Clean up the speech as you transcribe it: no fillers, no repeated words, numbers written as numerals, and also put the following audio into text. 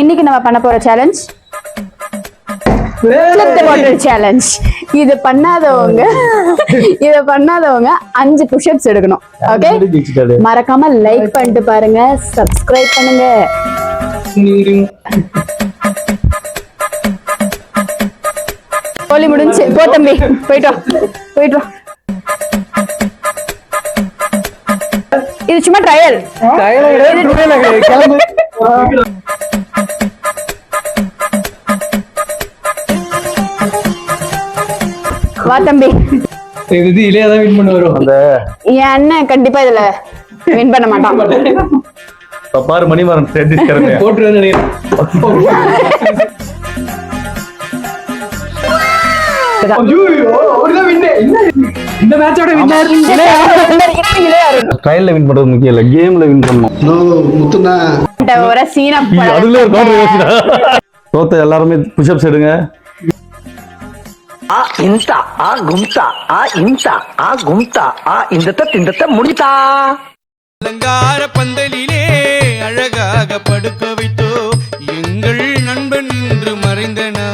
இன்னைக்கு நம்ம பண்ண போற சேலஞ்ச் சேலஞ்ச். இது பண்ணாதவங்க 5 புஷ்அப்ஸ் எடுக்கணும். ஓகே, மறக்காம லைக் பண்ணிட்டு பாருங்க, சப்ஸ்கிரைப் பண்ணுங்க. கோலி முடிஞ்சு போ தம்பி, போயிட்டு வா. இது சும்மா ட்ரையல். வா தம்பி. இது இளையதான் வின் பண்ணுவாரு. என் அண்ணன் கண்டிப்பா இதுல வின் பண்ண மாட்டான். பாரு மணிமாறன் போட்டுருவேன். இந்த மேட்சோட வின்னர் ட்ரையல்ல வின் பண்றது முக்கியம் இல்ல, கேம்ல வின் பண்ணணும். அதுல ஒரு கான்ட்ரிபியூஷன். தோத்த எல்லாரும் புஷ்அப்ஸ் எடுங்க. ஆ இந்தா ஆ கும்தா ஆ இந்தா ஆ கும்தா ஆ இந்த முடித்தா. அலங்கார பந்தலிலே அழகாக படுக்க வைத்தோ எங்கள் நண்பன் இன்று மறைந்தனா.